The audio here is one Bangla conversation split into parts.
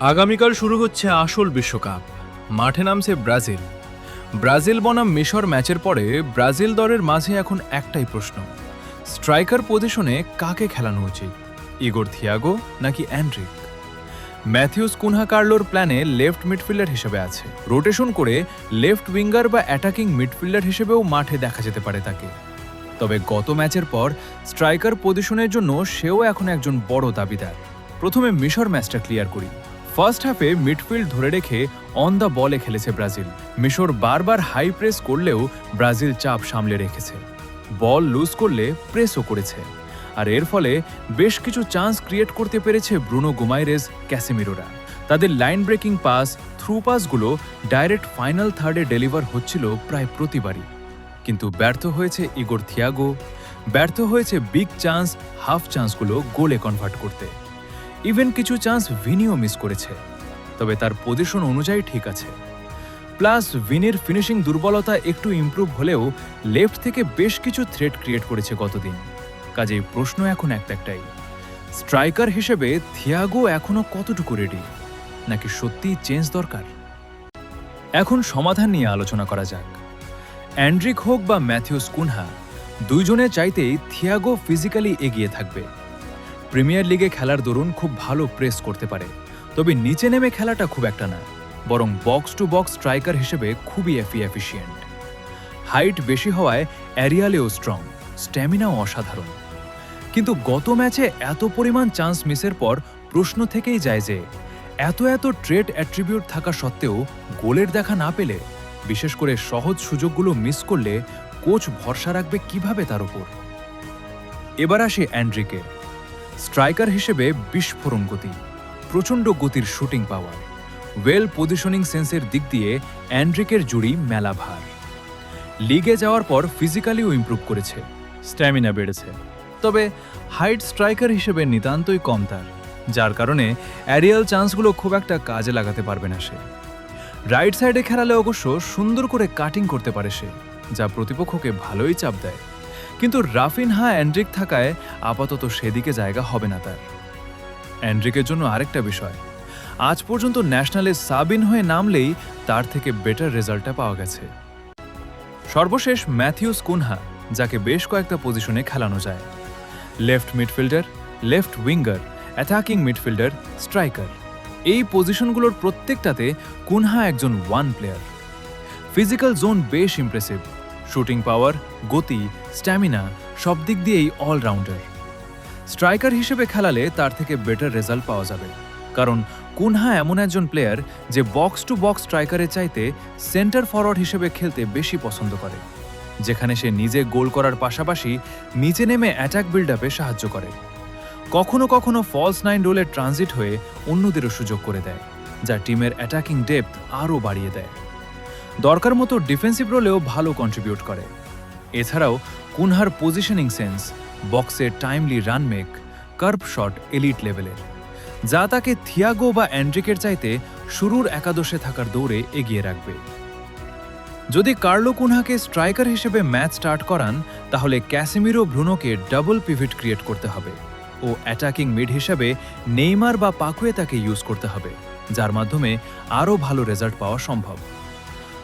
আগামীকাল শুরু হচ্ছে আসল বিশ্বকাপ। মাঠে নামছে ব্রাজিল। ব্রাজিল বনাম মিশর ম্যাচের পরে ব্রাজিল দলের মাঝে এখন একটাই প্রশ্ন, স্ট্রাইকার পজিশনে কাকে খেলানো উচিত, ইগোর থিয়াগো নাকি অ্যান্ড্রিক? ম্যাথিউস কুনহা কার্লোর প্ল্যানে লেফট মিডফিল্ডার হিসেবে আছে। রোটেশন করে লেফট উইঙ্গার বা অ্যাটাকিং মিডফিল্ডার হিসেবেও মাঠে দেখা যেতে পারে তাকে। তবে গত ম্যাচের পর স্ট্রাইকার পজিশনের জন্য সেও এখন একজন বড় দাবিদার। প্রথমে মিশর ম্যাচটা ক্লিয়ার করি। ফার্স্ট হাফে মিডফিল্ড ধরে রেখে অন দ্য বলে খেলেছে ব্রাজিল। মিশর বারবার হাই প্রেস করলেও ব্রাজিল চাপ সামলে রেখেছে। বল লুজ করলে প্রেসও করেছে, আর এর ফলে বেশ কিছু চান্স ক্রিয়েট করতে পেরেছে ব্রুনো গুমাইরেজ, ক্যাসেমিরোরা। তাদের লাইন ব্রেকিং পাস, থ্রু পাসগুলো ডাইরেক্ট ফাইনাল থার্ডে ডেলিভার হচ্ছিল প্রায় প্রতিবারই। কিন্তু ব্যর্থ হয়েছে ইগোর থিয়াগো, ব্যর্থ হয়েছে বিগ চান্স, হাফ চান্সগুলো গোলে কনভার্ট করতে। ইভেন কিছু চান্স ভিনিও মিস করেছে, তবে তার পজিশন অনুযায়ী ঠিক আছে। প্লাস ভিনির ফিনিশিং দুর্বলতা একটু ইমপ্রুভ হলেও লেফট থেকে বেশ কিছু থ্রেট ক্রিয়েট করেছে গতদিন। কাজেই প্রশ্ন এখন একটাই, স্ট্রাইকার হিসেবে থিয়াগো এখনো কতটুকু রেডি, নাকি সত্যিই চেঞ্জ দরকার? এখন সমাধান নিয়ে আলোচনা করা যাক। অ্যান্ড্রিক হোক বা ম্যাথিউস কুনহা, দুইজনের চাইতেই থিয়াগো ফিজিক্যালি এগিয়ে থাকবে। প্রিমিয়ার লিগে খেলার দরুন খুব ভালো প্রেস করতে পারে, তবে নিচে নেমে খেলাটা খুব একটা না, বরং বক্স টু বক্স স্ট্রাইকার হিসেবে খুবই এফিশিয়েন্ট। হাইট বেশি হওয়ায় অ্যারিয়ালেও স্ট্রং, স্ট্যামিনাও অসাধারণ। কিন্তু গত ম্যাচে এত পরিমাণ চান্স মিসের পর প্রশ্ন থেকেই যায় যে এত ট্রেড অ্যাট্রিবিউট থাকা সত্ত্বেও গোলের দেখা না পেলে, বিশেষ করে সহজ সুযোগগুলো মিস করলে কোচ ভরসা রাখবে কিভাবে তার উপর? এবার আসে অ্যান্ড্রিকে। স্ট্রাইকার হিসেবে বিস্ফোরণ গতি, প্রচণ্ড গতির শুটিং পাওয়ার, ওয়েল পজিশনিং সেন্সের দিক দিয়ে অ্যান্ড্রিকের জুড়ি মেলা ভার। লিগে যাওয়ার পর ফিজিক্যালিও ইমপ্রুভ করেছে, স্ট্যামিনা বেড়েছে। তবে হাইট স্ট্রাইকার হিসেবে নিতান্তই কম তার, যার কারণে অ্যারিয়াল চান্সগুলো খুব একটা কাজে লাগাতে পারবে না সে। রাইট সাইডে খেলালে অবশ্য সুন্দর করে কাটিং করতে পারে সে, যা প্রতিপক্ষকে ভালোই চাপ দেয়। কিন্তু রাফিনহা, অ্যান্ড্রিক থাকায় আপাতত সেদিকে জায়গা হবে না তার। অ্যান্ড্রিকের জন্য আরেকটা বিষয়, আজ পর্যন্ত ন্যাশনালে সাবিন হয়ে নামলেই তার থেকে বেটার রেজাল্টটা পাওয়া গেছে। সর্বশেষ ম্যাথিউস কুনহা, যাকে বেশ কয়েকটা পজিশনে খেলানো যায়। Left midfielder, left winger, attacking midfielder, striker, এই পজিশনগুলোর প্রত্যেকটাতে কুনহা একজন ওয়ান প্লেয়ার। ফিজিক্যাল জোন বেশ ইমপ্রেসিভ, শুটিং পাওয়ার, গতি, স্ট্যামিনা সব দিক দিয়েই অলরাউন্ডার। স্ট্রাইকার হিসেবে খেলালে তার থেকে বেটার রেজাল্ট পাওয়া যাবে, কারণ কুনহা এমন একজন প্লেয়ার যে বক্স টু বক্স স্ট্রাইকারের চাইতে সেন্টার ফরওয়ার্ড হিসেবে খেলতে বেশি পছন্দ করে, যেখানে সে নিজে গোল করার পাশাপাশি নিচে নেমে অ্যাটাক বিল্ড আপে সাহায্য করে। কখনো কখনো ফলস নাইন রোলে ট্রানজিট হয়ে অন্যদেরও সুযোগ করে দেয়, যা টিমের অ্যাটাকিং ডেপথ আরও বাড়িয়ে দেয়। দরকার মতো ডিফেন্সিভ রোলেও ভালো কন্ট্রিবিউট করে। এছাড়াও কুনহার পজিশনিং সেন্স, বক্সে timely run make, curve shot elite লেভেলের, যা তাকে থিয়াগো বা অ্যান্ড্রিকের চাইতে শুরুর একাদশে থাকার দৌড়ে এগিয়ে রাখবে। যদি কার্লো কুনহাকে স্ট্রাইকার হিসেবে ম্যাচ স্টার্ট করান, তাহলে ক্যাসেমিরো, ব্রুনোকে ডাবল পিভিট ক্রিয়েট করতে হবে ও অ্যাটাকিং মিড হিসেবে নেইমার বা পাকুয়েতাকে ইউজ করতে হবে, যার মাধ্যমে আরও ভালো রেজাল্ট পাওয়া সম্ভব।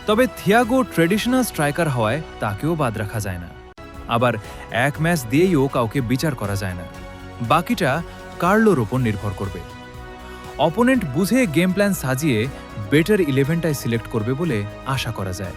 তবে থিয়াগো ট্রেডিশনাল স্ট্রাইকার হওয়ায় তাকেও বাদ রাখা যায় না। আবার এক ম্যাচ দিয়েইও কাউকে বিচার করা যায় না। বাকিটা কার্লোর ওপর নির্ভর করবে। অপোনেন্ট বুঝে গেম প্ল্যান সাজিয়ে বেটার 11টাই সিলেক্ট করবে বলে আশা করা যায়।